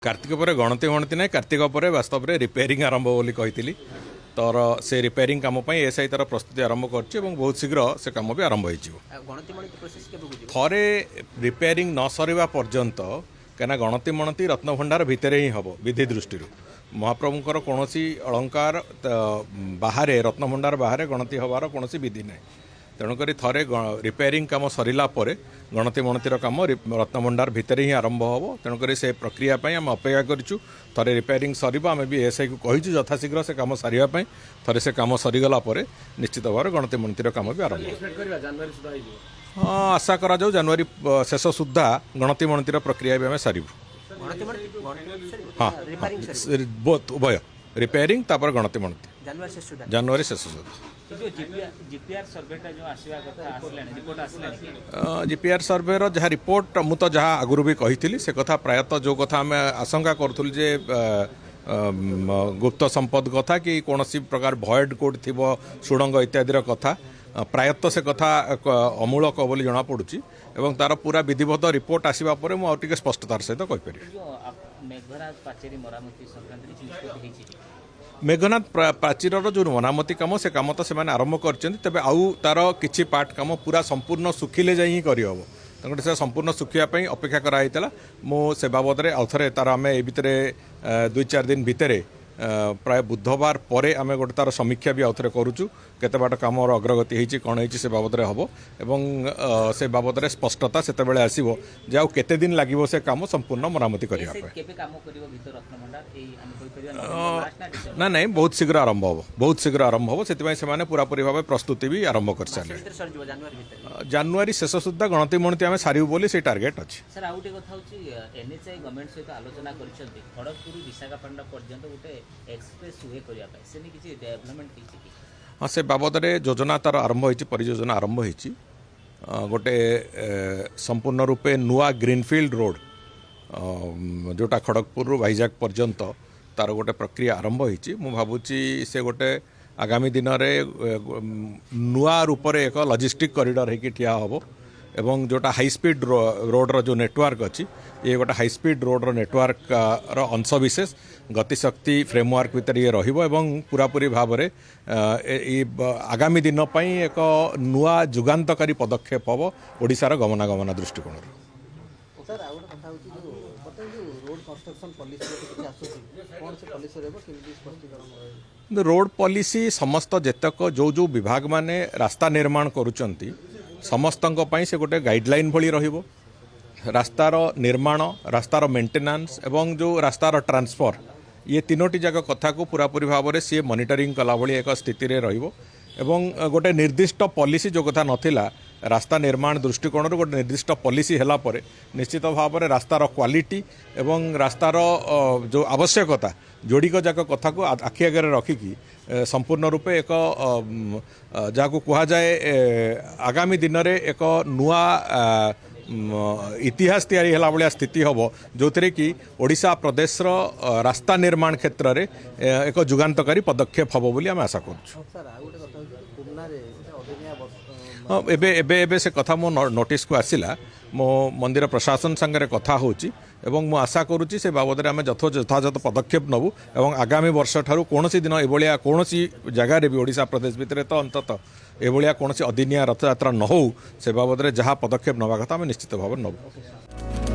कार्तिक पर गणति गणति ना कार्तिक पर वास्तव में रिपेयरिंग आरंभ बोली कही तर से रिपेयरिंग कम एसआई तार प्रस्तुति आरंभ कर बहुत शीघ्र से कम भी आरंभ हो थे रिपेयरिंग न सरवा पर्यंत कहीं गणति मणति रत्नभंडार भितर ही हम विधि दृष्टि महाप्रभुंर कौन अलंकार बाहर रत्नभंडार बाहर गणति हबार कौन विधि ना तेणुक थे रिपेयरिंग कम सरला गणति मणतिर कम रत्नभंडार भितर ही आरंभ हम तेणुक से प्रक्रिया आम अपेक्षा करूँ थे रिपेयरिंग सर आम भी एसआई को कहीचु यथाशीघ्र से कम सारे थे से कम सरीगला निश्चित भाव में गणति मणतिर कम भी आरंभ हाँ आशा करा जनवरी शेष सुधा गणति मणतिर प्रक्रिया भी आम सारू हाँ उभय रिपेयरिंग तापर गणति मणति जनवरी शेष सुधा जीपीआर सर्वेर जहाँ रिपोर्ट मु तो जहाँ आगुरी भी कही से कथा प्रायतः जो कथा आम आशंका करूँ जे गुप्त संपद कथा कि कौन प्रकार भॉइड कोड थी सुड़ंग इत्यादि कथा प्रायतः से कथा अमूलक बोली जना पड़ुची एवं तार पूरा विधिवत रिपोर्ट आसवा पर मुझे स्पष्टतार सहित कहीपर मेघनाथ प्राचीर जो मरामती कम से कम तो से आरंभ कर आउ तार किछि पार्ट कम पूरा संपूर्ण सुखिले जाई ही करहब तेणु से संपूर्ण सुखापी अपेक्षा कराइला से बाबद आउ थे तार आम ए भितर 2-4 दिन भितर प्राय बुधवार पर आम गोटे तार समीक्षा भी आउ थे करुचु केते बाट काम अग्रगति होती कौन होती से बाबद हम एवं से बाबद स्पष्टता से आसो जे आउ केते दिन लगे से काम संपूर्ण मरामती करने ना नहीं बहुत शीघ्र आरंभ हम बहुत शीघ्र आरंभ हम से पूरापूरी भाव प्रस्तुति भी आरंभ कर सारे जनवरी शेष सुधा गणति मणति आम सारू बोली से टार्गेट अच्छे हाँ से बाबद योजना तार आरंभ हो परियोजना आरंभ हो गोटे संपूर्ण रूपे नुआ ग्रीनफिल्ड रोड जोटा खड़गपुर भाईजाग पर्यंत तार गोटे प्रक्रिया आरंभ हो भावुची से गोटे आगामी दिन में नुआ रूप से एक लॉजिस्टिक कॉरिडोर होगी ठिया हम एवं जोटा हाई स्पीड रोड रो जो नेटवर्क अच्छी ये गोटे हाई स्पीड रोड रो नेटवर्क रो अंश विशेष गतिशक्ति फ्रेमवर्क भितर ये रहिबो एवं पूरापूरी भाव में आगामी दिन एक नुआ जुगान्तकारी पदक्षेप हम ओडिशार गमनागमन दृष्टिकोण रोड पॉलिसी समस्त जेतक जो जो विभाग माने रास्ता निर्माण करुचंती समस्तों से गोटे गाइडलाइन भली रहिबो रास्तार निर्माण रास्तार मेंटेनेंस एवं जो रास्तार ट्रांसफर ये तीनोटी जाक कथा को पूरापूरी भाव में सी मॉनिटरिंग कला भली एक स्थिति रे रहिबो एवं गोटे निर्दिष्ट पॉलिसी जो कथा नथिला रास्ता निर्माण दृष्टिकोण गोटे निर्दिष्ट पॉलिसी हैला परे निश्चित भाव में रास्तार क्वालिटी एवं रास्तार जो आवश्यकता जोड़िक जाक कथा को आखि आगे रखिकी संपूर्ण रूपे एक जहाँ कह जाए आगामी दिन में एक नुआ इतिहास तैयारी है भाया स्थिति हम जो थे कि ओडिशा प्रदेश रास्ता निर्माण क्षेत्र में एक जुगान्तकारी पदक्षेप हम बोली आम आशा करूँ एबे से कथा मो नोटिस को आसिला मो मंदिर प्रशासन संगे कथा होची एवं मु आशा करुच्ची से बाबद आम यथायथ पदक्षेप नबू एवं आगामी वर्ष ठारू कौन दिन एभलिया कौन जगार भी ओडिशा प्रदेश भितर तो अंततः एभलिया कौन अदिनिया रथयात्रा न हो से बाबद जहाँ पदक्षेप नवा कथा आम निश्चित भाव नबू।